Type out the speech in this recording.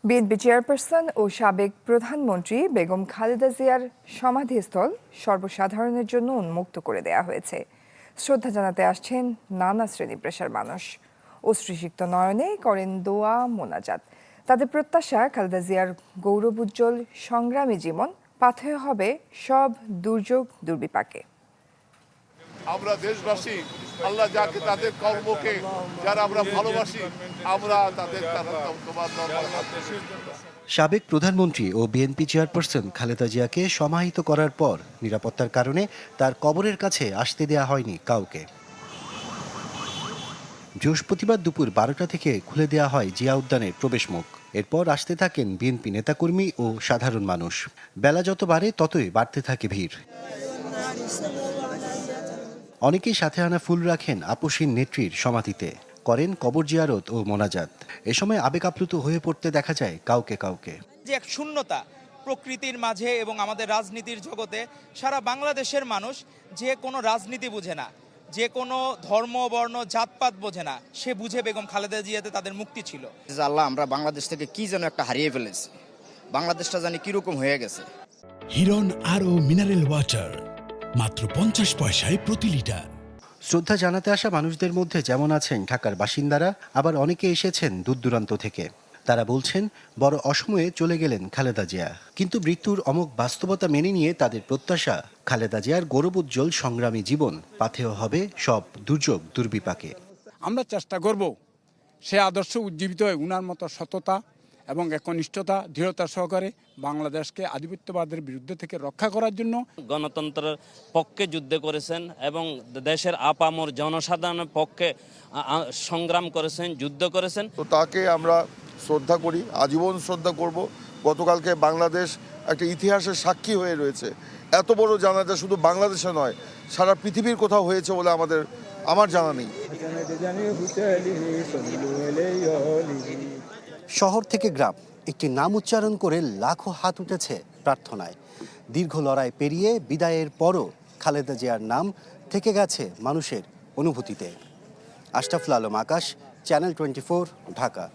BNP chairperson ও সাবেক প্রধানমন্ত্রী বেগম খালেদা জিয়ার সমাধিস্থল সর্বসাধারণের জন্য উন্মুক্ত করে দেয়া হয়েছে। শ্রদ্ধা জানাতে আসছেন নানা শ্রেণী পেশার মানুষ। অশ্রুসিক্ত নয়নে করেন দোয়া মোনাজাত। তাদের প্রত্যাশা, খালেদা জিয়ার গৌরবোজ্জ্বল সংগ্রামী জীবন পাথেয় হবে সব দুর্যোগ দুর্বিপাকে। আমরা দেশবাসী আল্লাহ যাকে তাদের কর্মকে যারা আমরা ভালোবাসি, আমরা তাদের সাবেক প্রধানমন্ত্রী ও বিএনপি চেয়ারপারসন খালেদা জিয়াকে সমাহিত করার পর নিরাপত্তার কারণে তার কবরের কাছে আসতে দেয়া হয়নি কাউকে। বৃহস্পতিবার দুপুর 12টা থেকে খুলে দেয়া হয় জিয়া উদ্যানের প্রবেশমুখ। এরপর আসতে থাকেন বিএনপি নেতাকর্মী ও সাধারণ মানুষ। বেলা যত বাড়ে ততই বাড়তে থাকে ভিড়। অনেকেই সাথে আনা ফুল রাখেন আপসীন নেত্রীর সমাধিতে, করেন কবর জিয়ারত ও মোনাজাত। এ সময় আবেগ আপ্লুত হয়ে পড়তে দেখা যায় কাউকে কাউকে। যে এক শূন্যতা প্রকৃতির মাঝে এবং আমাদের রাজনীতির জগতে, সারা বাংলাদেশের মানুষ যে কোনো রাজনীতি বুঝে না, যে কোনো ধর্ম বর্ণ জাতপাত বোঝে না, সে বুঝে বেগম খালেদা জিয়াতে তাদের মুক্তি ছিল। আল্লাহ, আমরা বাংলাদেশ থেকে কি যেন একটা হারিয়ে ফেলেছি, বাংলাদেশটা জানি কিরকম হয়ে গেছে। হিরন আরও মিনারেল ওয়াটার মাত্র 50 পয়সায় প্রতি লিটার। শ্রদ্ধা জানাতে আসা মানুষদের মধ্যে যেমন আছেন ঢাকার বাসিন্দারা, আবার অনেকে এসেছেন দূর দূরান্ত থেকে। তারা বলছেন, বড় অসময়ে চলে গেলেন খালেদা জিয়া, কিন্তু মৃত্যুর অমোঘ বাস্তবতা মেনে নিয়ে তাদের প্রত্যাশা, খালেদা জিয়ার গৌরবোজ্জ্বল সংগ্রামী জীবন পাথেয় হবে সব দুর্যোগ দুর্বিপাকে। আমরা চেষ্টা করব সে আদর্শ উজ্জীবিত হয়ে উনার মতো সততা এবং একনিষ্ঠতা দৃঢ়তা সহকারে বাংলাদেশকে আধিপত্যবাদের বিরুদ্ধে থেকে রক্ষা করার জন্য গণতন্ত্রের পক্ষে যুদ্ধ করেছেন এবং দেশের আপামর জনসাধারণের পক্ষে সংগ্রাম করেছেন, যুদ্ধ করেছেন। তো তাকে আমরা শ্রদ্ধা করি, আজীবন শ্রদ্ধা করব। গতকালকে বাংলাদেশ একটা ইতিহাসের সাক্ষী হয়ে রয়েছে। এত বড় জানাজা শুধু বাংলাদেশে নয়, সারা পৃথিবীর কোথাও হয়েছে বলে আমার জানা নেই। শহর থেকে গ্রাম, একটি নাম উচ্চারণ করে লাখো হাত উঠেছে প্রার্থনায়। দীর্ঘ লড়াই পেরিয়ে বিদায়ের পরও খালেদা জিয়ার নাম থেকে গেছে মানুষের অনুভূতিতে। আশরাফুল আলম, আকাশ, চ্যানেল 24, ঢাকা।